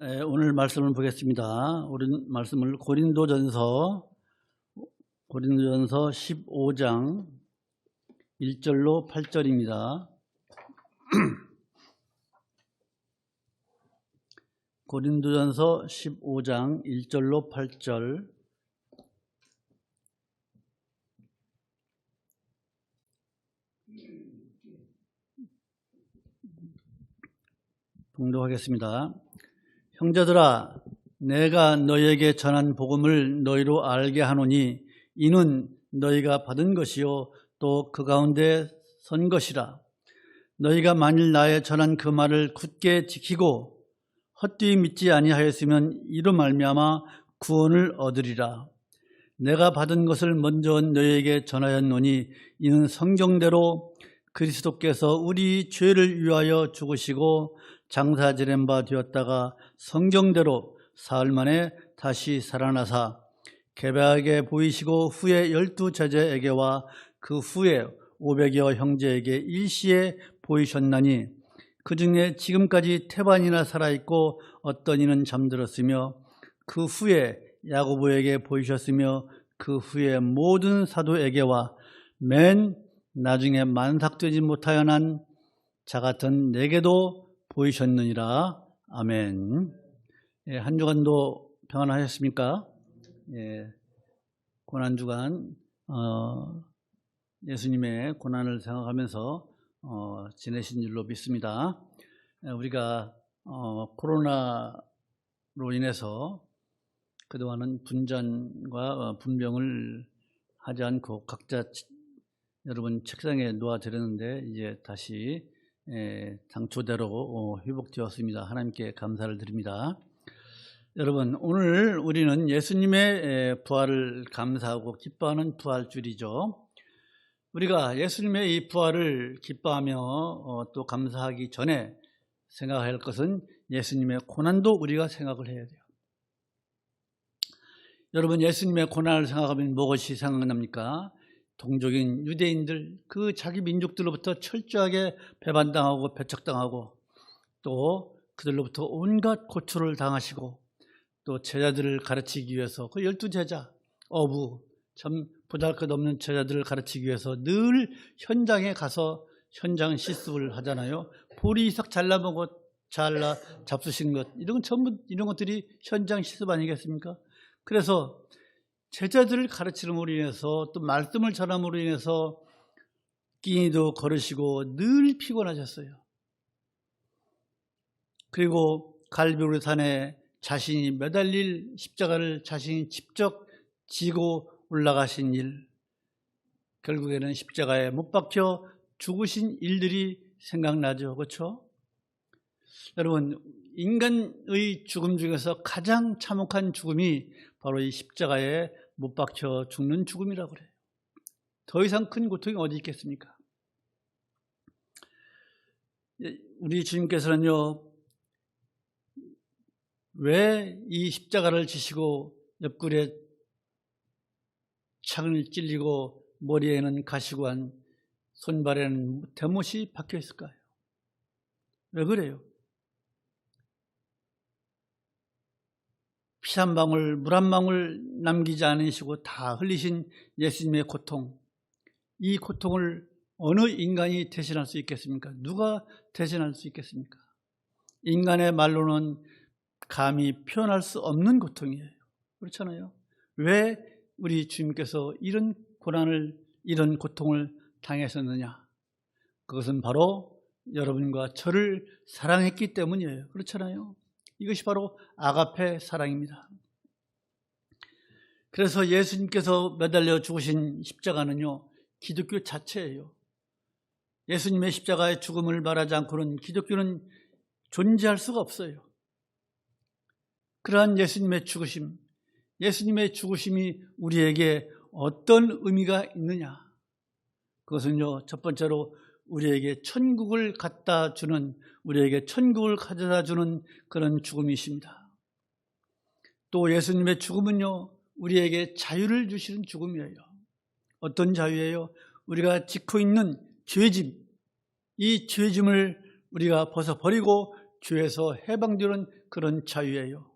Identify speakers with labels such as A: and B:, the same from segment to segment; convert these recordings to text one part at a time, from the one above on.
A: 오늘 말씀을 보겠습니다. 우리 말씀을 고린도전서 15장 1절로 8절입니다. 고린도전서 15장 1절로 8절. 봉독하겠습니다. 형제들아, 내가 너희에게 전한 복음을 너희로 알게 하노니 이는 너희가 받은 것이요 또 그 가운데 선 것이라. 너희가 만일 나의 전한 그 말을 굳게 지키고 헛되이 믿지 아니하였으면 이로 말미암아 구원을 얻으리라. 내가 받은 것을 먼저 너희에게 전하였노니 이는 성경대로 그리스도께서 우리 죄를 위하여 죽으시고 장사 지낸 바 되었다가 성경대로 사흘 만에 다시 살아나사 개박에 보이시고 후에 12 제자에게와 그 후에 500여 형제에게 일시에 보이셨나니 그 중에 지금까지 태반이나 살아있고 어떤 이는 잠들었으며 그 후에 야고보에게 보이셨으며 그 후에 모든 사도에게와 맨 나중에 만삭되지 못하여 난 자 같은 내게도 보이셨느니라. 아멘. 한 주간도 평안하셨습니까? 고난주간 예수님의 고난을 생각하면서 지내신 줄로 믿습니다. 우리가 코로나로 인해서 그동안은 분잔과 분병을 하지 않고 각자 여러분 책상에 놓아드렸는데 이제 다시 당초대로 회복되었습니다. 하나님께 감사를 드립니다. 여러분, 오늘 우리는 예수님의 부활을 감사하고 기뻐하는 부활주일이죠. 우리가 예수님의 이 부활을 기뻐하며 또 감사하기 전에 생각해야 할 것은 예수님의 고난도 우리가 생각을 해야 돼요. 여러분, 예수님의 고난을 생각하면 무엇이 생각납니까? 동족인 유대인들, 그 자기 민족들로부터 철저하게 배반당하고 배척당하고 또 그들로부터 온갖 고초를 당하시고 또 제자들을 가르치기 위해서 그 12 제자, 참 보잘것없는 제자들을 가르치기 위해서 늘 현장에 가서 현장 실습을 하잖아요. 보리 이삭 잘라 잡수신 것, 이런 것들이 현장 실습 아니겠습니까? 그래서 제자들을 가르치는으로 인해서 또 말씀을 전함으로 인해서 끼니도 거르시고 늘 피곤하셨어요. 그리고 갈보리 산에 자신이 매달릴 십자가를 자신이 직접 지고 올라가신 일, 결국에는 십자가에 못 박혀 죽으신 일들이 생각나죠. 그렇죠? 여러분, 인간의 죽음 중에서 가장 참혹한 죽음이 바로 이 십자가에 못 박혀 죽는 죽음이라고 그래요. 더 이상 큰 고통이 어디 있겠습니까? 우리 주님께서는요, 왜 이 십자가를 지시고 옆구리에 창을 찔리고 머리에는 가시관, 손발에는 대못이 박혀 있을까요? 왜 그래요? 피 한 방울, 물 한 방울 남기지 않으시고 다 흘리신 예수님의 고통, 이 고통을 어느 인간이 대신할 수 있겠습니까? 누가 대신할 수 있겠습니까? 인간의 말로는 감히 표현할 수 없는 고통이에요. 그렇잖아요. 왜 우리 주님께서 이런 고난을, 이런 고통을 당하셨느냐? 그것은 바로 여러분과 저를 사랑했기 때문이에요. 그렇잖아요. 이것이 바로 아가페 사랑입니다. 그래서 예수님께서 매달려 죽으신 십자가는요, 기독교 자체예요. 예수님의 십자가의 죽음을 말하지 않고는 기독교는 존재할 수가 없어요. 그러한 예수님의 죽으심이 우리에게 어떤 의미가 있느냐? 그것은요, 첫 번째로 우리에게 천국을 갖다 주는, 우리에게 천국을 가져다 주는 그런 죽음이십니다. 또 예수님의 죽음은요, 우리에게 자유를 주시는 죽음이에요. 어떤 자유예요? 우리가 짓고 있는 죄짐, 이 죄짐을 우리가 벗어버리고 죄에서 해방되는 그런 자유예요.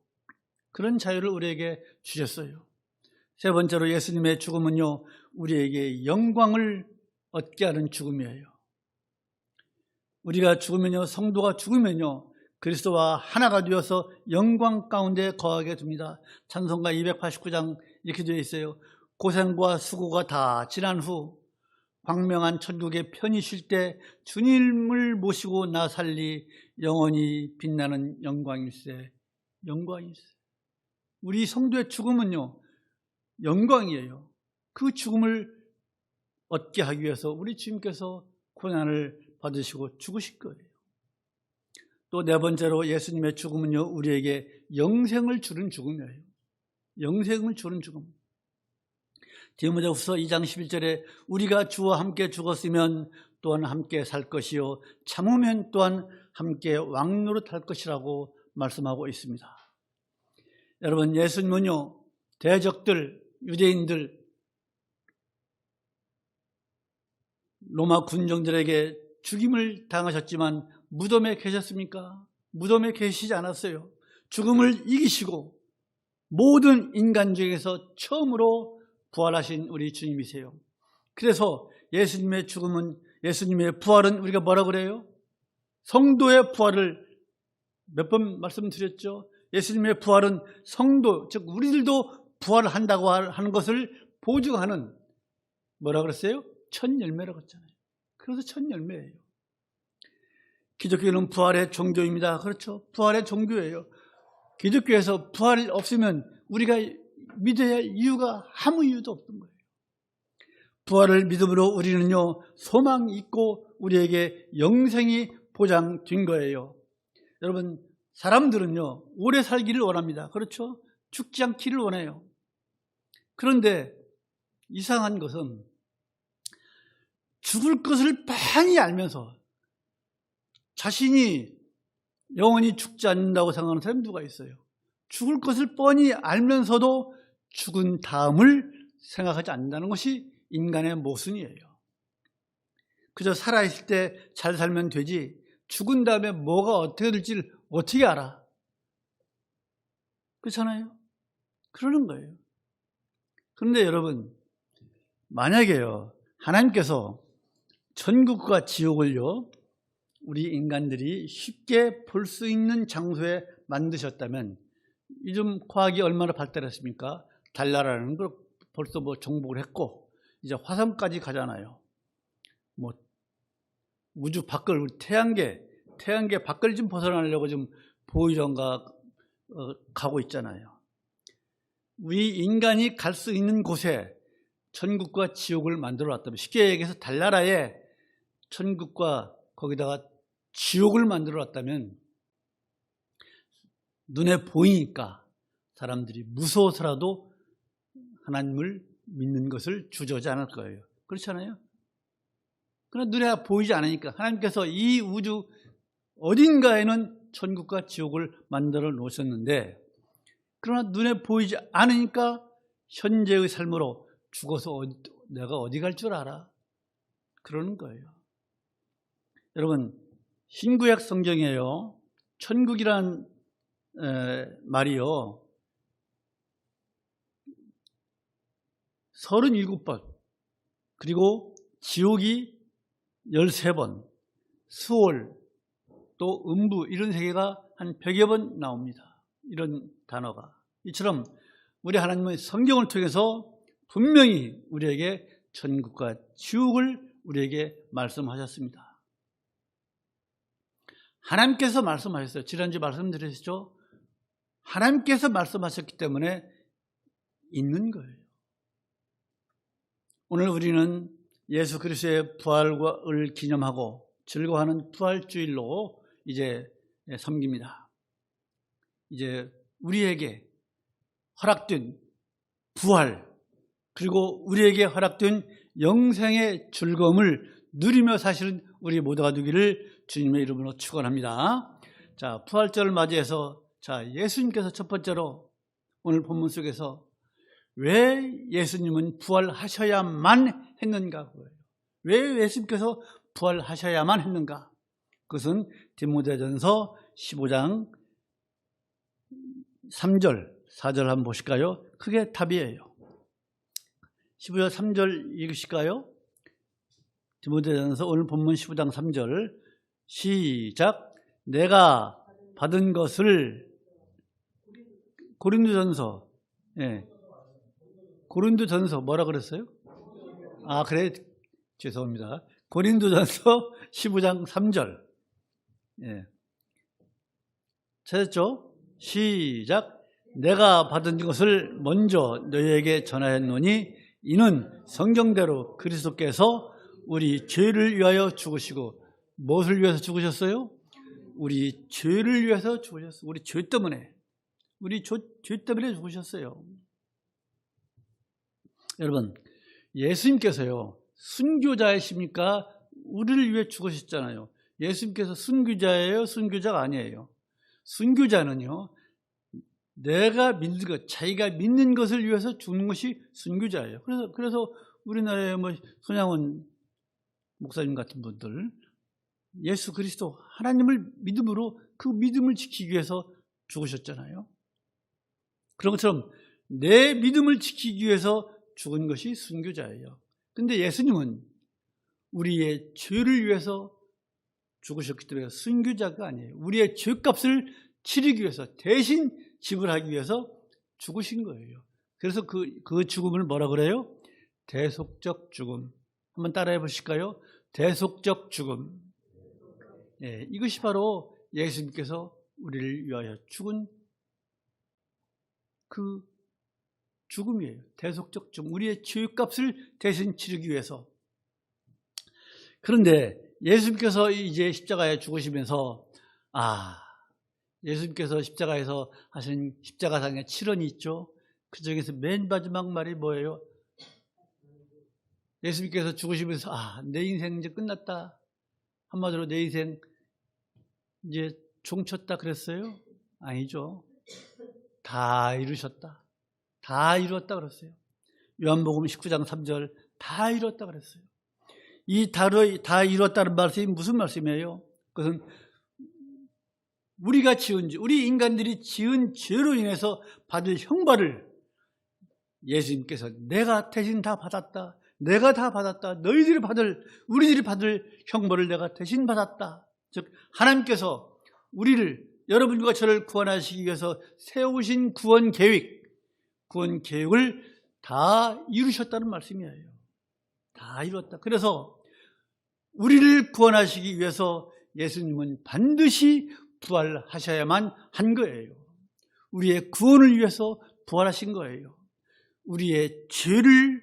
A: 그런 자유를 우리에게 주셨어요. 세 번째로 예수님의 죽음은요, 우리에게 영광을 얻게 하는 죽음이에요. 우리가 죽으면요, 성도가 죽으면요, 그리스도와 하나가 되어서 영광 가운데 거하게 됩니다. 찬송가 289장 이렇게 되어 있어요. 고생과 수고가 다 지난 후 광명한 천국에 편히 쉴 때 주님을 모시고 나 살리 영원히 빛나는 영광일세. 영광일세. 우리 성도의 죽음은요, 영광이에요. 그 죽음을 얻게 하기 위해서 우리 주님께서 고난을 받으시고 죽으실 거예요. 또 네 번째로 예수님의 죽음은요, 우리에게 영생을 주는 죽음이에요. 영생을 주는 죽음. 디모데후서 2장 11절에 우리가 주와 함께 죽었으면 또한 함께 살 것이요 참으면 또한 함께 왕노릇할 것이라고 말씀하고 있습니다. 여러분, 예수님은요, 대적들, 유대인들, 로마 군정들에게 죽임을 당하셨지만 무덤에 계셨습니까? 무덤에 계시지 않았어요. 죽음을 이기시고 모든 인간 중에서 처음으로 부활하신 우리 주님이세요. 그래서 예수님의 죽음은, 예수님의 부활은 우리가 뭐라 그래요? 성도의 부활을 몇 번 말씀드렸죠. 예수님의 부활은 성도, 즉 우리들도 부활을 한다고 하는 것을 보증하는, 뭐라 그랬어요? 첫 열매라고 했잖아요. 그래서 첫 열매예요. 기독교는 부활의 종교입니다. 그렇죠? 부활의 종교예요. 기독교에서 부활이 없으면 우리가 믿어야 할 이유가 아무 이유도 없는 거예요. 부활을 믿음으로 우리는요, 소망이 있고 우리에게 영생이 보장된 거예요. 여러분, 사람들은요, 오래 살기를 원합니다. 그렇죠? 죽지 않기를 원해요. 그런데 이상한 것은 죽을 것을 많이 알면서 자신이 영원히 죽지 않는다고 생각하는 사람이 누가 있어요? 죽을 것을 뻔히 알면서도 죽은 다음을 생각하지 않는다는 것이 인간의 모순이에요. 그저 살아있을 때 잘 살면 되지 죽은 다음에 뭐가 어떻게 될지를 어떻게 알아? 그렇잖아요? 그러는 거예요. 그런데 여러분, 만약에요, 하나님께서 천국과 지옥을요, 우리 인간들이 쉽게 볼 수 있는 장소에 만드셨다면, 요즘 과학이 얼마나 발달했습니까? 달나라는 걸 벌써 정복을 했고, 이제 화성까지 가잖아요. 우주 밖을, 태양계 밖을 좀 벗어나려고 지금 보이던가 가고 있잖아요. 우리 인간이 갈 수 있는 곳에 천국과 지옥을 만들어 놨다면, 쉽게 얘기해서 달나라에 천국과 거기다가 지옥을 만들어 놨다면 눈에 보이니까 사람들이 무서워서라도 하나님을 믿는 것을 주저하지 않을 거예요. 그렇잖아요? 그러나 눈에 보이지 않으니까 하나님께서 이 우주 어딘가에는 천국과 지옥을 만들어 놓으셨는데, 그러나 눈에 보이지 않으니까 현재의 삶으로 죽어서 내가 어디 갈 줄 알아? 그러는 거예요. 여러분, 신구약 성경에요, 천국이란 말이요 37번, 그리고 지옥이 13번, 수월, 또 음부, 이런 세 개가 한 100여 번 나옵니다. 이런 단어가. 이처럼 우리 하나님은 성경을 통해서 분명히 우리에게 천국과 지옥을 우리에게 말씀하셨습니다. 하나님께서 말씀하셨어요. 지난주에 말씀드렸죠? 하나님께서 말씀하셨기 때문에 있는 거예요. 오늘 우리는 예수 그리스도의 부활을 기념하고 즐거워하는 부활주일로 이제 섬깁니다. 이제 우리에게 허락된 부활, 그리고 우리에게 허락된 영생의 즐거움을 누리며 사시는 우리 모두가 되기를 주님의 이름으로 축원합니다. 자, 부활절을 맞이해서 예수님께서 첫 번째로 오늘 본문 속에서 왜 예수님은 부활하셔야만 했는가? 왜 예수님께서 부활하셔야만 했는가? 그것은 디모데전서 15장 3절, 4절 한번 보실까요? 그게 답이에요. 15절 3절 읽으실까요? 디모데전서 오늘 본문 15장 3절 시작. 내가 받은 것을 고린도전서, 고린도전서 뭐라 그랬어요? 아, 그래, 죄송합니다. 고린도전서 15장 3절. 찾았죠? 시작. 내가 받은 것을 먼저 너희에게 전하였노니 이는 성경대로 그리스도께서 우리 죄를 위하여 죽으시고, 무엇을 위해서 죽으셨어요? 우리 죄를 위해서 죽으셨어요. 우리 죄 때문에. 우리 죄 때문에 죽으셨어요. 여러분, 예수님께서요, 순교자이십니까? 우리를 위해 죽으셨잖아요. 예수님께서 순교자예요? 순교자가 아니에요? 순교자는요, 내가 믿는 것, 자기가 믿는 것을 위해서 죽는 것이 순교자예요. 그래서 우리나라에 손양원 목사님 같은 분들, 예수 그리스도 하나님을 믿음으로 그 믿음을 지키기 위해서 죽으셨잖아요. 그런 것처럼 내 믿음을 지키기 위해서 죽은 것이 순교자예요. 근데 예수님은 우리의 죄를 위해서 죽으셨기 때문에 순교자가 아니에요. 우리의 죄값을 치르기 위해서, 대신 지불하기 위해서 죽으신 거예요. 그래서 그 죽음을 뭐라 그래요? 대속적 죽음. 한번 따라해 보실까요? 대속적 죽음. 이것이 바로 예수님께서 우리를 위하여 죽은 그 죽음이에요. 대속적 죽음. 우리의 죄값을 대신 치르기 위해서. 그런데 예수님께서 이제 십자가에 죽으시면서, 예수님께서 십자가에서 하신 십자가상의 7원이 있죠. 그 중에서 맨 마지막 말이 뭐예요? 예수님께서 죽으시면서 내 인생 이제 끝났다. 한마디로 내 인생 이제 종쳤다 그랬어요? 아니죠. 다 이루셨다. 다 이루었다 그랬어요. 요한복음 19장 3절 다 이루었다 그랬어요. 이 다 이루었다는 말씀이 무슨 말씀이에요? 그것은 우리가 우리 인간들이 지은 죄로 인해서 받을 형벌을 예수님께서 내가 대신 다 받았다. 내가 다 받았다. 우리들이 받을 형벌을 내가 대신 받았다. 즉, 하나님께서 여러분과 저를 구원하시기 위해서 세우신 구원 계획을 다 이루셨다는 말씀이에요. 다 이뤘다. 그래서 우리를 구원하시기 위해서 예수님은 반드시 부활하셔야만 한 거예요. 우리의 구원을 위해서 부활하신 거예요. 우리의 죄를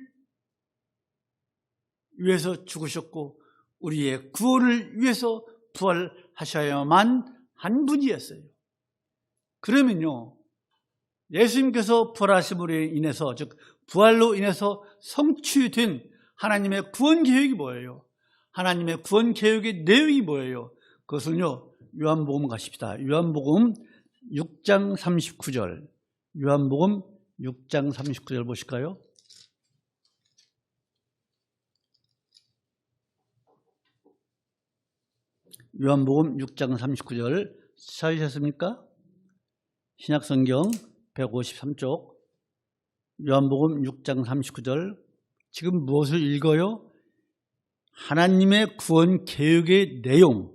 A: 위해서 죽으셨고 우리의 구원을 위해서 부활하셔야만 한 분이었어요. 그러면요, 예수님께서 부활하심으로 인해서, 즉 부활로 인해서 성취된 하나님의 구원 계획이 뭐예요? 하나님의 구원 계획의 내용이 뭐예요? 그것은요, 요한복음 가십시다. 요한복음 6장 39절. 요한복음 6장 39절 보실까요? 요한복음 6장 39절 찾으셨습니까? 신약성경 153쪽 요한복음 6장 39절. 지금 무엇을 읽어요? 하나님의 구원 계획의 내용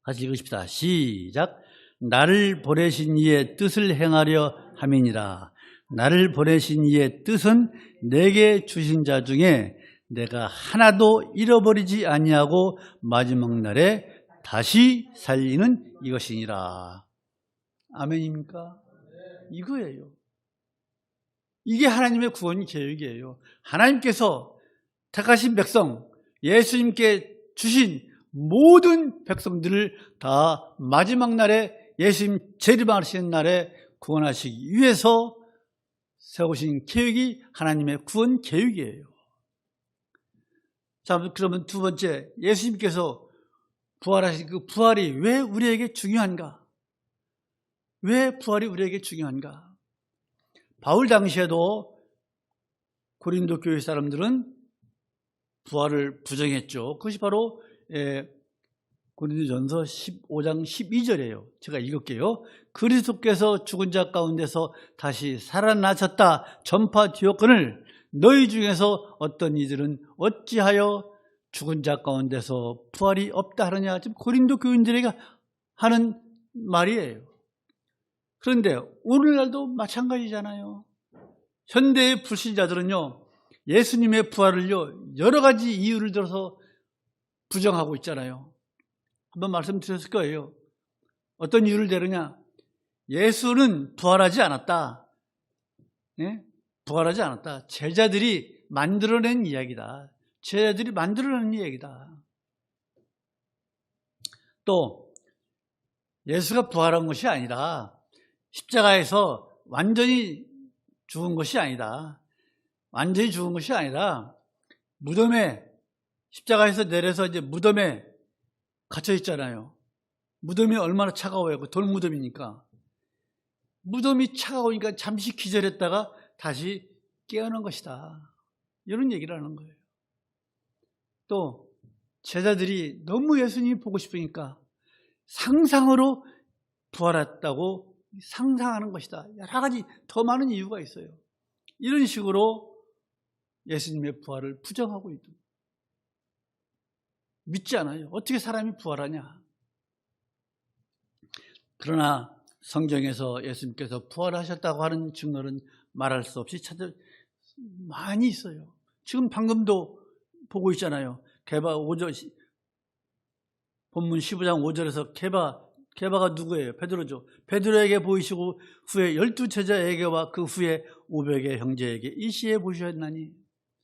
A: 같이 읽으십시다. 시작. 나를 보내신 이의 뜻을 행하려 함이니라. 나를 보내신 이의 뜻은 내게 주신 자 중에 내가 하나도 잃어버리지 아니하고 마지막 날에 다시 살리는 이것이니라. 아멘입니까? 이거예요. 이게 하나님의 구원 계획이에요. 하나님께서 택하신 백성, 예수님께 주신 모든 백성들을 다 마지막 날에 예수님 재림하시는 날에 구원하시기 위해서 세우신 계획이 하나님의 구원 계획이에요. 자, 그러면 두 번째, 예수님께서 부활하신 그 부활이 왜 우리에게 중요한가? 왜 부활이 우리에게 중요한가? 바울 당시에도 고린도 교회 사람들은 부활을 부정했죠. 그것이 바로 고린도전서 15장 12절이에요. 제가 읽을게요. 그리스도께서 죽은 자 가운데서 다시 살아나셨다 전파되었거늘 너희 중에서 어떤 이들은 어찌하여 죽은 자 가운데서 부활이 없다 하느냐. 지금 고린도 교인들에게 하는 말이에요. 그런데 오늘날도 마찬가지잖아요. 현대의 불신자들은요, 예수님의 부활을요, 여러 가지 이유를 들어서 부정하고 있잖아요. 한번 말씀드렸을 거예요. 어떤 이유를 대느냐? 예수는 부활하지 않았다. 예? 부활하지 않았다. 제자들이 만들어낸 이야기다. 제자들이 만들어낸 이야기다. 또 예수가 부활한 것이 아니라 십자가에서 완전히 죽은 것이 아니다. 완전히 죽은 것이 아니라 무덤에, 십자가에서 내려서 이제 무덤에 갇혀 있잖아요. 무덤이 얼마나 차가워요. 그 돌무덤이니까. 무덤이 차가우니까 잠시 기절했다가 다시 깨어난 것이다. 이런 얘기를 하는 거예요. 또 제자들이 너무 예수님이 보고 싶으니까 상상으로 부활했다고 상상하는 것이다. 여러 가지 더 많은 이유가 있어요. 이런 식으로 예수님의 부활을 부정하고 있다. 믿지 않아요. 어떻게 사람이 부활하냐? 그러나 성경에서 예수님께서 부활하셨다고 하는 증거는 말할 수 없이 많이 있어요. 지금 방금도 보고 있잖아요. 게바 5절, 본문 15장 5절에서 게바가 누구예요? 베드로죠. 베드로에게 보이시고 후에 12제자에게와 그 후에 500의 형제에게 이 시에 보셨나니.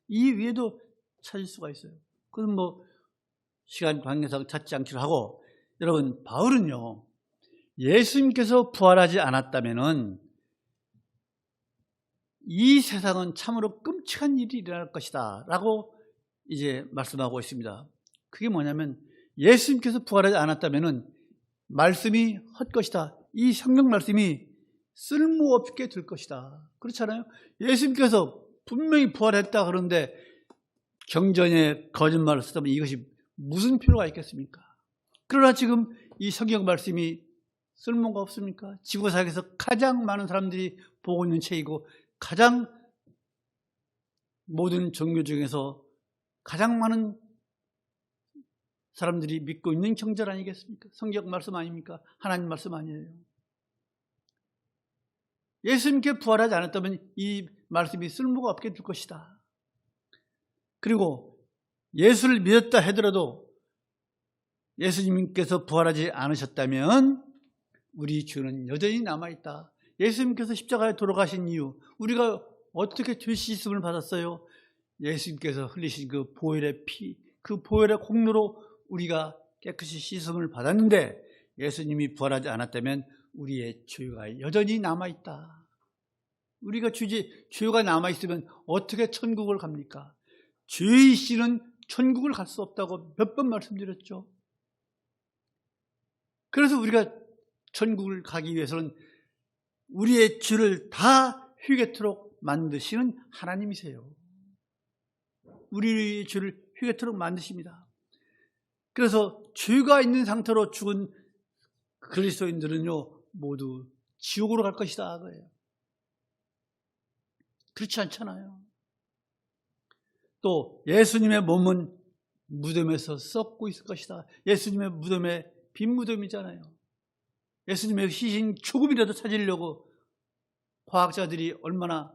A: 이 위에도 찾을 수가 있어요. 그건 뭐 시간 관계상 찾지 않기로 하고, 여러분, 바울은요, 예수님께서 부활하지 않았다면은 이 세상은 참으로 끔찍한 일이 일어날 것이다 라고 이제 말씀하고 있습니다. 그게 뭐냐면 예수님께서 부활하지 않았다면은 말씀이 헛것이다. 이 성경 말씀이 쓸모없게 될 것이다. 그렇잖아요. 예수님께서 분명히 부활했다 그러는데 경전에 거짓말을 쓰다면 이것이 무슨 필요가 있겠습니까? 그러나 지금 이 성경 말씀이 쓸모가 없습니까? 지구상에서 가장 많은 사람들이 보고 있는 책이고 가장 모든 종교 중에서 가장 많은 사람들이 믿고 있는 경전 아니겠습니까? 성경 말씀 아닙니까? 하나님 말씀 아니에요. 예수님께 부활하지 않았다면 이 말씀이 쓸모가 없게 될 것이다. 그리고 예수를 믿었다 하더라도 예수님께서 부활하지 않으셨다면 우리 주는 여전히 남아있다. 예수님께서 십자가에 돌아가신 이유, 우리가 어떻게 죄 씻음을 받았어요? 예수님께서 흘리신 그 보혈의 피, 그 보혈의 공로로 우리가 깨끗이 씻음을 받았는데 예수님이 부활하지 않았다면 우리의 죄가 여전히 남아있다. 우리가 죄가 남아있으면 어떻게 천국을 갑니까? 죄의 씨는 천국을 갈 수 없다고 몇 번 말씀드렸죠. 그래서 우리가 천국을 가기 위해서는 우리의 죄를 다 회개토록 만드시는 하나님이세요. 우리의 죄를 회개토록 만드십니다. 그래서 죄가 있는 상태로 죽은 그리스도인들은요 모두 지옥으로 갈 것이다 그래요. 그렇지 않잖아요. 또 예수님의 몸은 무덤에서 썩고 있을 것이다. 예수님의 무덤에 빈 무덤이잖아요. 예수님의 시신 조금이라도 찾으려고 과학자들이 얼마나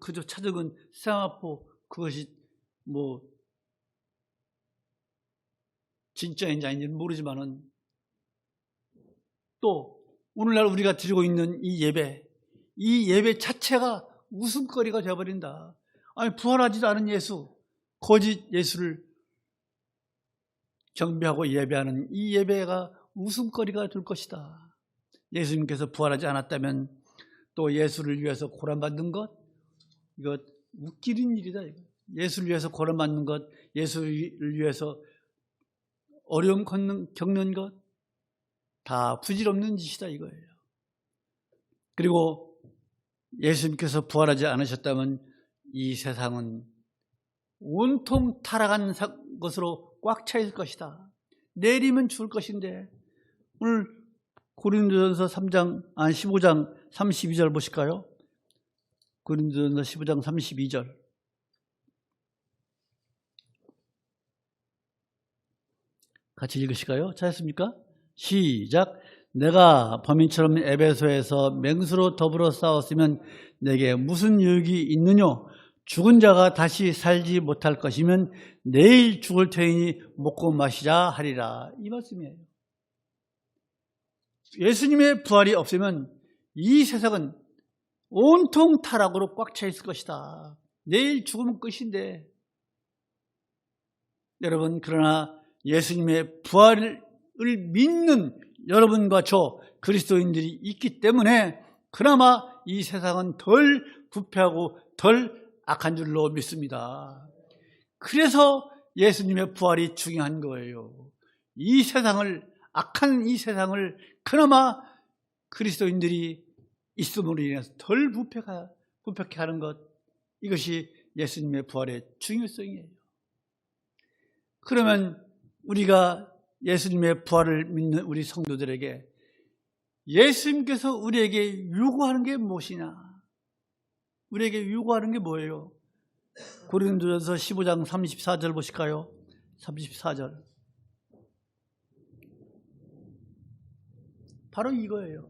A: 그저 찾은 세마포 그것이 뭐 진짜인지 아닌지는 모르지만은 또 오늘날 우리가 드리고 있는 이 예배 자체가 웃음거리가 되어버린다. 아니 부활하지도 않은 예수, 거짓 예수를 경배하고 예배하는 이 예배가 웃음거리가 될 것이다. 예수님께서 부활하지 않았다면 또 예수를 위해서 고난받는 것, 이거 웃기는 일이다. 이거. 예수를 위해서 고난받는 것, 예수를 위해서 어려움 겪는 것, 다 부질없는 짓이다 이거예요. 그리고 예수님께서 부활하지 않으셨다면 이 세상은 온통 타락한 것으로 꽉 차 있을 것이다. 내일이면 죽을 것인데. 오늘 고린도전서 15장 32절 보실까요? 고린도전서 15장 32절. 같이 읽으실까요? 찾았습니까? 시작. 내가 범인처럼 에베소에서 맹수로 더불어 싸웠으면 내게 무슨 유익이 있느냐? 죽은 자가 다시 살지 못할 것이면 내일 죽을 터이니 먹고 마시자 하리라. 이 말씀이에요. 예수님의 부활이 없으면 이 세상은 온통 타락으로 꽉 차 있을 것이다. 내일 죽으면 끝인데. 여러분, 그러나 예수님의 부활을 믿는 여러분과 저 그리스도인들이 있기 때문에 그나마 이 세상은 덜 부패하고 덜 악한 줄로 믿습니다. 그래서 예수님의 부활이 중요한 거예요. 이 세상을, 악한 이 세상을 그나마 그리스도인들이 있음으로 인해서 덜 부패하게 하는 것, 이것이 예수님의 부활의 중요성이에요. 그러면 우리가 예수님의 부활을 믿는 우리 성도들에게 예수님께서 우리에게 요구하는 게 무엇이냐? 우리에게 요구하는 게 뭐예요? 고린도전서 15장 34절 보실까요? 34절. 바로 이거예요.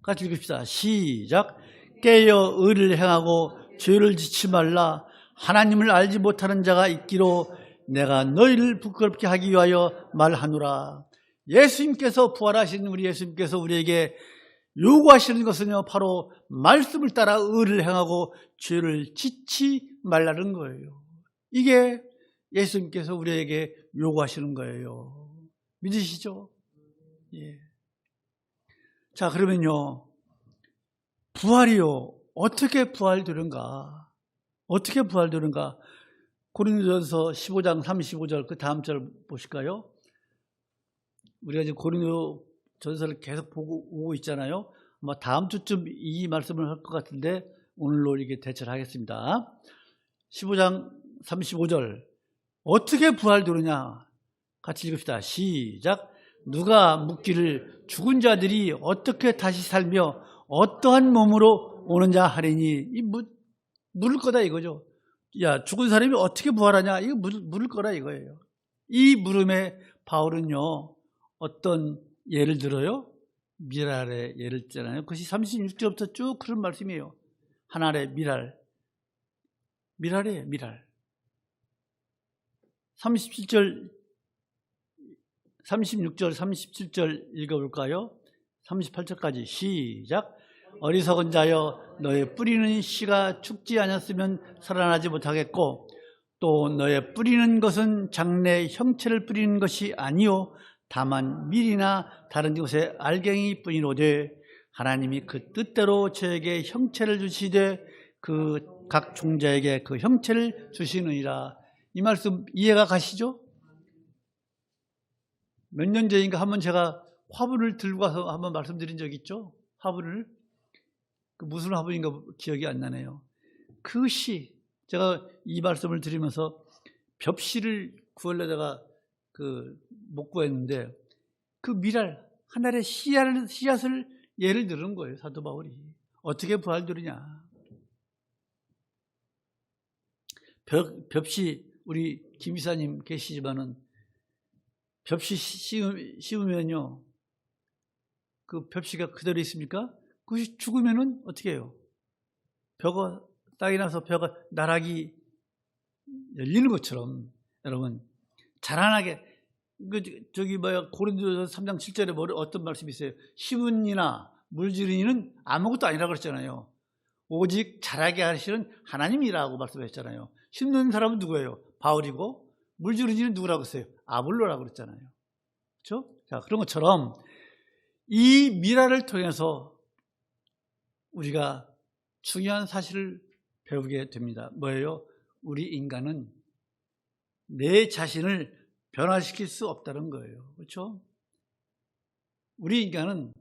A: 같이 읽읍시다. 시작. 깨어 의를 행하고 죄를 짓지 말라. 하나님을 알지 못하는 자가 있기로 내가 너희를 부끄럽게 하기 위하여 말하노라. 예수님께서, 부활하신 우리 예수님께서 우리에게 요구하시는 것은요, 바로 말씀을 따라 의를 행하고 죄를 짓지 말라는 거예요. 이게 예수님께서 우리에게 요구하시는 거예요. 믿으시죠? 예. 자, 그러면요, 부활이요, 어떻게 부활되는가? 어떻게 부활되는가? 고린도전서 15장 35절, 그 다음 절 보실까요? 우리가 지금 고린도전서를 계속 보고 오고 있잖아요. 아마 다음 주쯤 이 말씀을 할 것 같은데 오늘로 이게 대처를 하겠습니다. 15장 35절. 어떻게 부활되느냐? 같이 읽읍시다. 시작. 누가 묻기를 죽은 자들이 어떻게 다시 살며 어떠한 몸으로 오느냐 하리니. 이 물을 거다 이거죠. 야, 죽은 사람이 어떻게 부활하냐? 이거 물을 거라 이거예요. 이 물음에 바울은요, 어떤 예를 들어요? 미랄의 예를 들잖아요. 그것이 36절부터 쭉 그런 말씀이에요. 하나의 미랄. 미랄이에요, 미랄. 36절, 37절 읽어볼까요? 38절까지 시작. 어리석은 자여, 너의 뿌리는 씨가 죽지 않았으면 살아나지 못하겠고, 또 너의 뿌리는 것은 장래 형체를 뿌리는 것이 아니요 다만 밀이나 다른 곳에 알갱이 뿐이로되, 하나님이 그 뜻대로 저에게 형체를 주시되 그 각 종자에게 그 형체를 주시느니라. 이 말씀 이해가 가시죠? 몇 년 전인가 한번 제가 화분을 들고 가서 한번 말씀드린 적이 있죠? 화분을. 그 무슨 화분인가 기억이 안 나네요. 그 씨, 제가 이 말씀을 드리면서 벽씨를 구하려다가 못 구했는데, 그 미랄, 하나의 씨앗을 예를 들은 거예요, 사도 바울이. 어떻게 부활되느냐. 벽씨, 우리 김 이사님 계시지만은, 벽씨 씌우면요, 그 벽씨가 그대로 있습니까? 그것이 죽으면은 어떻게 해요? 벼가, 땅이 나서 벼가 나락이 열리는 것처럼, 여러분, 자라나게, 고린도전서 3장 7절에 어떤 말씀이 있어요? 시문이나 물지르니는 아무것도 아니라고 그랬잖아요. 오직 자라게 하시는 하나님이라고 말씀하셨잖아요. 심는 사람은 누구예요? 바울이고, 물지르니는 누구라고 했어요? 아볼로라고 그랬잖아요. 그렇죠? 자, 그런 것처럼 이 미랄을 통해서 우리가 중요한 사실을 배우게 됩니다. 뭐예요? 우리 인간은 내 자신을 변화시킬 수 없다는 거예요. 그렇죠? 우리 인간은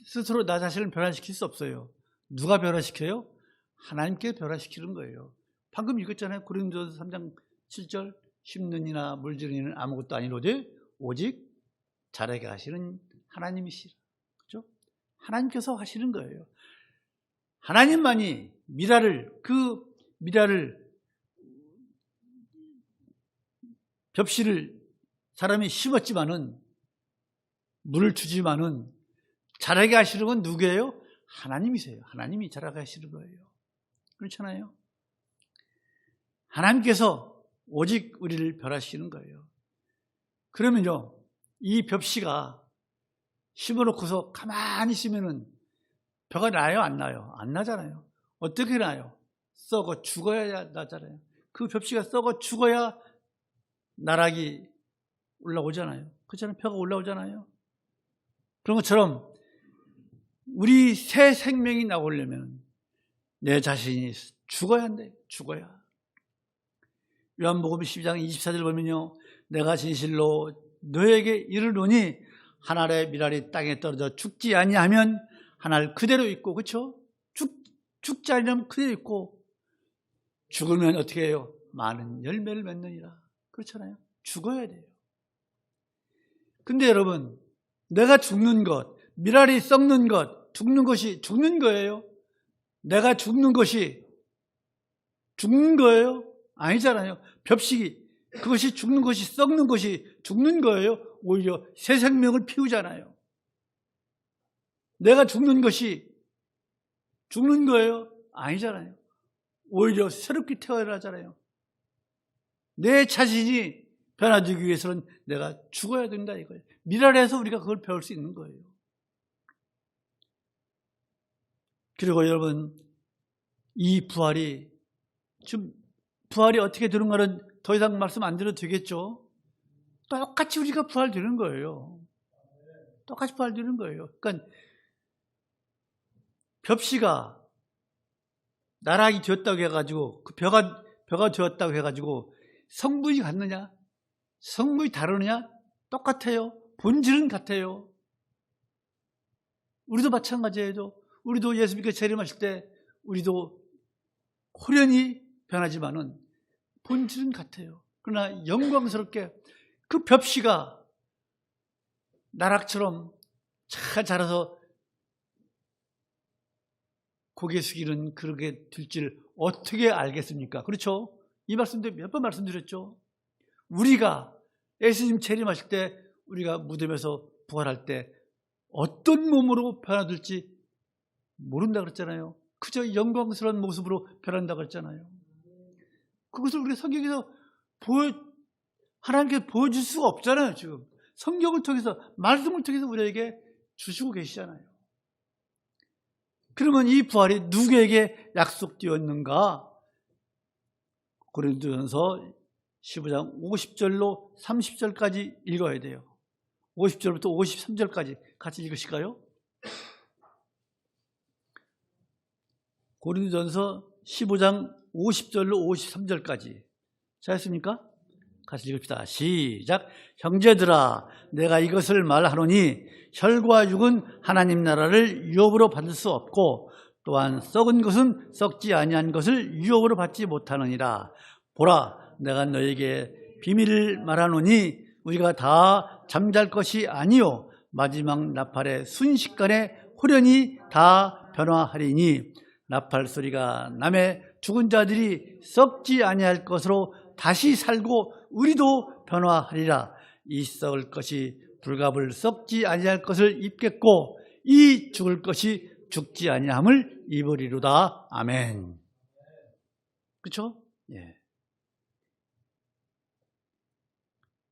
A: 스스로 나 자신을 변화시킬 수 없어요. 누가 변화시켜요? 하나님께 변화시키는 거예요. 방금 읽었잖아요. 고린도전서 3장 7절. 심는이나 물지르니는 아무것도 아니로되 오직 자라게 하시는 하나님이시라. 그렇죠? 하나님께서 하시는 거예요. 하나님만이 그 미라를 벽실을 사람이 심었지만은 물을 주지만은 자라게 하시는 건 누구예요? 하나님이세요. 하나님이 자라게 하시는 거예요. 그렇잖아요. 하나님께서 오직 우리를 벼라시는 거예요. 그러면요, 이 벽시가 심어놓고서 가만히 있으면은 벼가 나요, 안 나요? 안 나잖아요. 어떻게 나요? 썩어 죽어야 나잖아요. 그 벽시가 썩어 죽어야 나락이 올라오잖아요. 그렇잖아요. 벼가 올라오잖아요. 그런 것처럼 우리 새 생명이 나오려면 내 자신이 죽어야 한대. 죽어야. 요한복음 12장 24절 보면요, 내가 진실로 너에게 이르노니 한 알의 밀알이 땅에 떨어져 죽지 아니하면 한 알 그대로 있고, 그렇죠? 죽지 않으면 그대로 있고, 죽으면 어떻게 해요? 많은 열매를 맺느니라. 그렇잖아요. 죽어야 돼요. 근데 여러분, 내가 죽는 것, 밀알이 썩는 것, 죽는 것이 죽는 거예요? 내가 죽는 것이 죽는 거예요? 아니잖아요. 벽식이, 그것이 죽는 것이, 썩는 것이 죽는 거예요? 오히려 새 생명을 피우잖아요. 내가 죽는 것이 죽는 거예요? 아니잖아요. 오히려 새롭게 태어나잖아요. 내 자신이 변화되기 위해서는 내가 죽어야 된다 이거예요. 밀알에서 우리가 그걸 배울 수 있는 거예요. 그리고 여러분, 이 부활이 어떻게 되는가는 더 이상 말씀 안 드려도 되겠죠? 똑같이 우리가 부활되는 거예요. 똑같이 부활되는 거예요. 그러니까 벽시가 나락이 되었다고 해가지고, 그 벼가 되었다고 해가지고 성분이 같느냐? 성분이 다르느냐? 똑같아요. 본질은 같아요. 우리도 마찬가지예요. 우리도 예수 믿고 재림하실 때 우리도 호련히 변하지만은 본질은 같아요. 그러나 영광스럽게 그 벽시가 나락처럼 잘 자라서 고개 숙이는 그렇게 될 줄 어떻게 알겠습니까? 그렇죠? 이 말씀도 몇 번 말씀드렸죠. 우리가 예수님 재림하실 때, 우리가 무덤에서 부활할 때 어떤 몸으로 변화될지 모른다 그랬잖아요. 그저 영광스러운 모습으로 변한다 그랬잖아요. 그것을 우리가 성경에서 하나님께서 보여줄 수가 없잖아요. 지금 성경을 통해서, 말씀을 통해서 우리에게 주시고 계시잖아요. 그러면 이 부활이 누구에게 약속되었는가? 고린도전서 15장 50절로 30절까지 읽어야 돼요. 50절부터 53절까지 같이 읽으실까요? 고린도전서 15장 50절로 53절까지. 잘했습니까? 같이 읽읍시다. 시작. 형제들아, 내가 이것을 말하노니 혈과 육은 하나님 나라를 유업으로 받을 수 없고, 또한 썩은 것은 썩지 아니한 것을 유업으로 받지 못하느니라. 보라, 내가 너에게 비밀을 말하노니 우리가 다 잠잘 것이 아니요 마지막 나팔의 순식간에 호련히 다 변화하리니, 나팔 소리가 나매 죽은 자들이 썩지 아니할 것으로 다시 살고 우리도 변화하리라. 이 썩을 것이 불갑을 썩지 아니할 것을 입겠고, 이 죽을 것이 죽지 아니함을 입으리로다. 아멘. 그렇죠? 예.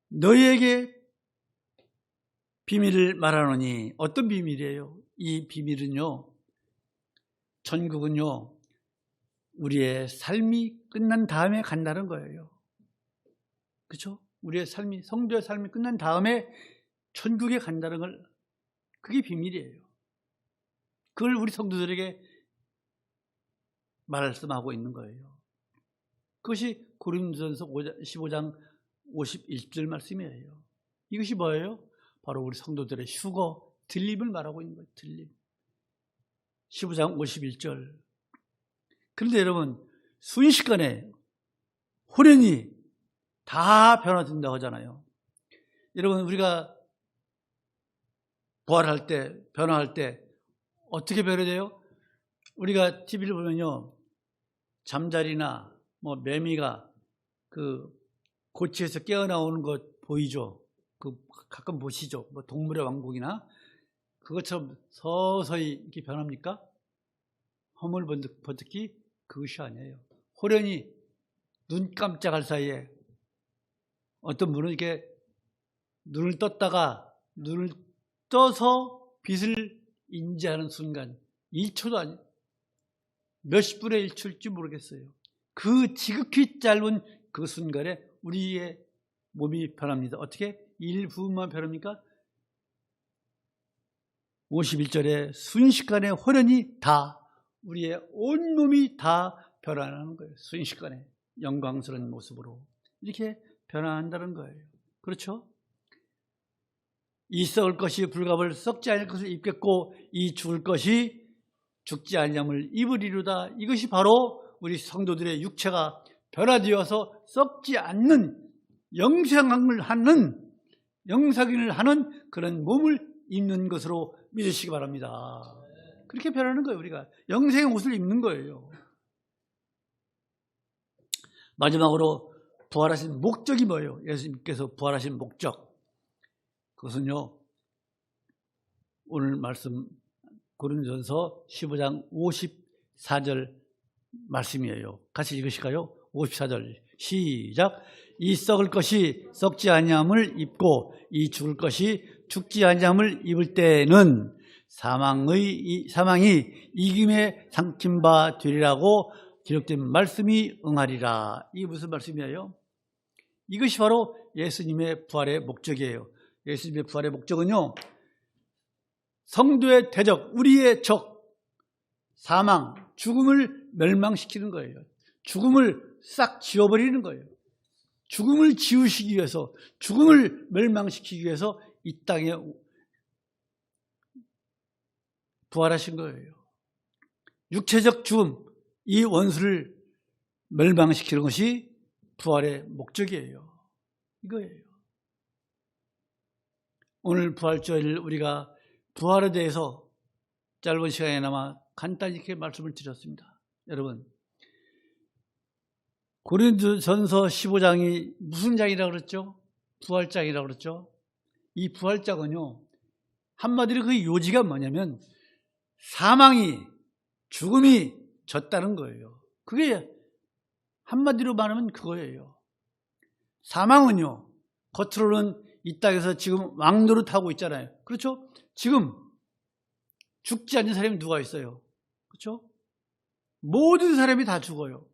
A: 너희에게 비밀을 말하노니, 어떤 비밀이에요? 이 비밀은요, 천국은요, 우리의 삶이 끝난 다음에 간다는 거예요. 그렇죠? 우리의 삶이, 성도의 삶이 끝난 다음에 천국에 간다는 걸, 그게 비밀이에요. 그걸 우리 성도들에게 말씀하고 있는 거예요. 그것이 고린도전서 15장 51절 말씀이에요. 이것이 뭐예요? 바로 우리 성도들의 휴거, 들림을 말하고 있는 거예요. 들림. 15장 51절. 그런데 여러분, 순식간에 호련히 다 변화된다고 하잖아요. 여러분, 우리가 부활할 때, 변화할 때 어떻게 변화돼요? 우리가 TV를 보면요, 잠자리나 뭐 매미가 그 고치에서 깨어나오는 것 보이죠? 그 가끔 보시죠? 뭐 동물의 왕국이나 그것처럼 서서히 이렇게 변합니까? 허물번뜩이 그것이 아니에요. 호련히 눈 깜짝할 사이에 어떤 분은 이렇게 눈을 떠서 빛을 인지하는 순간 1초도 아니에요. 몇십 분의 1초일지 모르겠어요. 그 지극히 짧은 그 순간에 우리의 몸이 변합니다. 어떻게? 1분만 변합니까? 51절에 순식간에 호련히 다 우리의 온몸이 다 변화하는 거예요. 순식간에 영광스러운 모습으로 이렇게 변화한다는 거예요. 그렇죠? 이 썩을 것이 불갑을 썩지 않을 것을 입겠고 이 죽을 것이 죽지 않을 입으리로다. 이것이 바로 우리 성도들의 육체가 변화되어서 썩지 않는 영생을 하는 그런 몸을 입는 것으로 믿으시기 바랍니다. 그렇게 변하는 거예요. 우리가 영생의 옷을 입는 거예요. 마지막으로 부활하신 목적이 뭐예요? 예수님께서 부활하신 목적, 그것은요, 오늘 말씀 고린도전서 15장 54절 말씀이에요. 같이 읽으실까요? 54절 시작. 이 썩을 것이 썩지 아니함을 입고 이 죽을 것이 죽지 아니함을 입을 때에는 사망이 이김에 삼킨 바 되리라고 기록된 말씀이 응하리라. 이게 무슨 말씀이에요? 이것이 바로 예수님의 부활의 목적이에요. 예수님의 부활의 목적은요, 성도의 대적, 우리의 적, 사망, 죽음을 멸망시키는 거예요. 죽음을 싹 지워버리는 거예요. 죽음을 지우시기 위해서, 죽음을 멸망시키기 위해서 이 땅에 부활하신 거예요. 육체적 죽음, 이 원수를 멸망시키는 것이 부활의 목적이에요. 이거예요. 오늘 부활절 우리가 부활에 대해서 짧은 시간에나마 간단히 이렇게 말씀을 드렸습니다. 여러분, 고린도전서 15장이 무슨 장이라고 그랬죠? 부활장이라고 그랬죠? 이 부활장은요, 한마디로 그 요지가 뭐냐면 사망이, 죽음이 졌다는 거예요. 그게 한마디로 말하면 그거예요. 사망은요, 겉으로는 이 땅에서 지금 왕노릇하고 있잖아요. 그렇죠? 지금 죽지 않는 사람이 누가 있어요? 그렇죠? 모든 사람이 다 죽어요.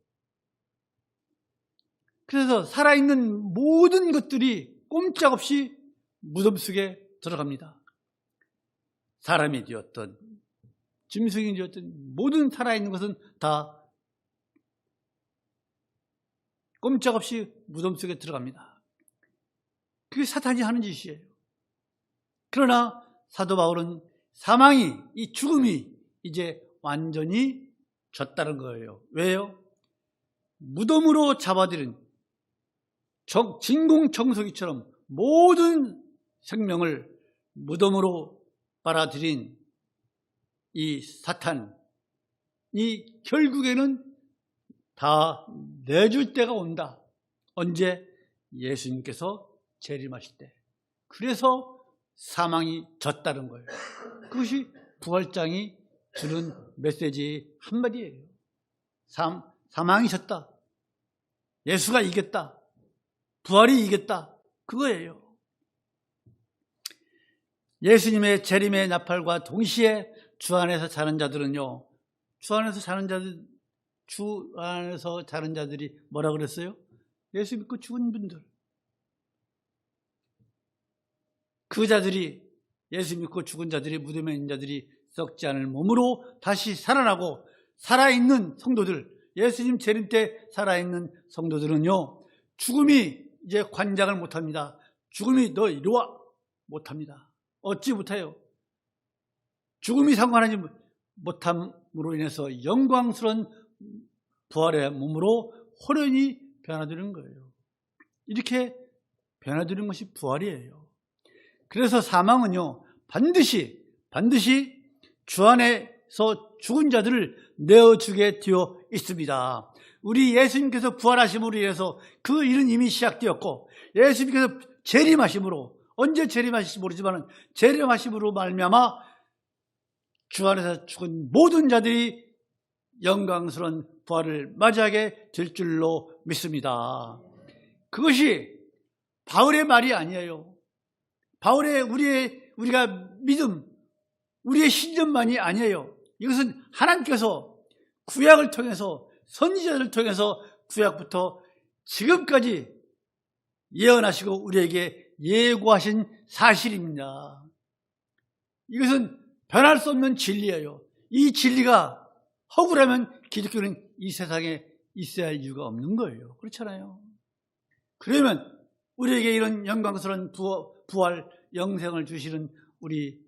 A: 그래서 살아있는 모든 것들이 꼼짝없이 무덤 속에 들어갑니다. 사람이 되었든 짐승이 되었든 모든 살아있는 것은 다 꼼짝없이 무덤 속에 들어갑니다. 그게 사탄이 하는 짓이에요. 그러나 사도 바울은 사망이, 이 죽음이 이제 완전히 졌다는 거예요. 왜요? 무덤으로 잡아들인 진공청소기처럼 모든 생명을 무덤으로 빨아들인 이 사탄이 결국에는 다 내줄 때가 온다. 언제? 예수님께서 재림하실 때. 그래서 사망이 졌다는 거예요. 그것이 부활장이 주는 메시지 한마디예요. 사망이 졌다. 예수가 이겼다. 부활이 이겼다. 그거예요. 예수님의 재림의 나팔과 동시에 주 안에서 자는 자들은요, 주 안에서 자는 자들이 뭐라 그랬어요? 예수 믿고 죽은 분들. 그 자들이, 예수 믿고 죽은 자들이, 무덤에 있는 자들이 썩지 않을 몸으로 다시 살아나고, 살아있는 성도들, 예수님 재림 때 살아있는 성도들은요, 죽음이 이제 관장을 못합니다. 죽음이 너 이리 와 못합니다. 어찌 못해요? 죽음이 상관하지 못함으로 인해서 영광스러운 부활의 몸으로 호련히 변화되는 거예요. 이렇게 변화되는 것이 부활이에요. 그래서 사망은요, 반드시 주 안에서 죽은 자들을 내어주게 되어 있습니다. 우리 예수님께서 부활하심으로 인해서 그 일은 이미 시작되었고, 예수님께서 재림하심으로, 언제 재림하실지 모르지만 재림하심으로 말미암아 주 안에서 죽은 모든 자들이 영광스러운 부활을 맞이하게 될 줄로 믿습니다. 그것이 바울의 말이 아니에요. 바울의 우리가 믿음, 우리의 신념만이 아니에요. 이것은 하나님께서 구약을 통해서, 선지자를 통해서 구약부터 지금까지 예언하시고 우리에게 예고하신 사실입니다. 이것은 변할 수 없는 진리예요. 이 진리가 허구라면 기독교는 이 세상에 있어야 할 이유가 없는 거예요. 그렇잖아요. 그러면 우리에게 이런 영광스러운 부활, 영생을 주시는 우리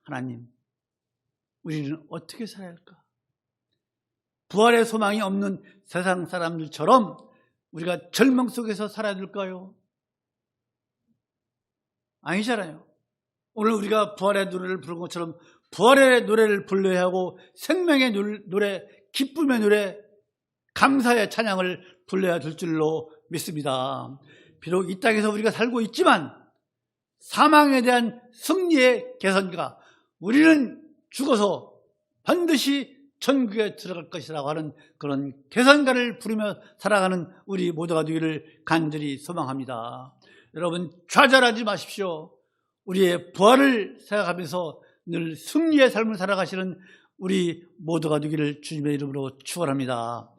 A: 하나님, 우리는 어떻게 살아야 할까? 부활의 소망이 없는 세상 사람들처럼 우리가 절망 속에서 살아야 될까요? 아니잖아요. 오늘 우리가 부활의 노래를 부른 것처럼 부활의 노래를 불러야 하고 생명의 노래, 기쁨의 노래, 감사의 찬양을 불러야 될 줄로 믿습니다. 비록 이 땅에서 우리가 살고 있지만 사망에 대한 승리의 계산과 우리는 죽어서 반드시 천국에 들어갈 것이라고 하는 그런 계산가를 부르며 살아가는 우리 모두가 되기를 간절히 소망합니다. 여러분, 좌절하지 마십시오. 우리의 부활을 생각하면서 늘 승리의 삶을 살아가시는 우리 모두가 되기를 주님의 이름으로 축원합니다.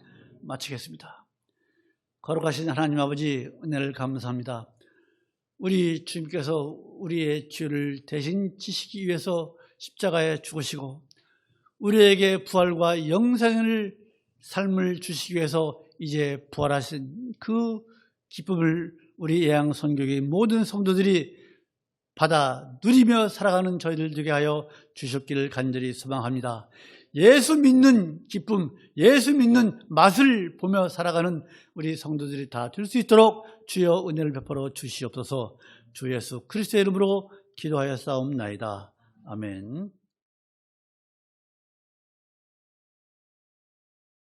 A: 마치겠습니다. 거룩하신 하나님 아버지, 은혜를 감사합니다. 우리 주님께서 우리의 죄를 대신 지시기 위해서 십자가에 죽으시고 우리에게 부활과 영생을 삶을 주시기 위해서 이제 부활하신 그 기쁨을 우리 예양 선교의 모든 성도들이 받아 누리며 살아가는 저희들 되게 하여 주셨기를 간절히 소망합니다. 예수 믿는 기쁨, 예수 믿는 맛을 보며 살아가는 우리 성도들이 다 될 수 있도록 주여 은혜를 베풀어 주시옵소서. 주 예수 그리스도의 이름으로 기도하여 싸움나이다. 아멘.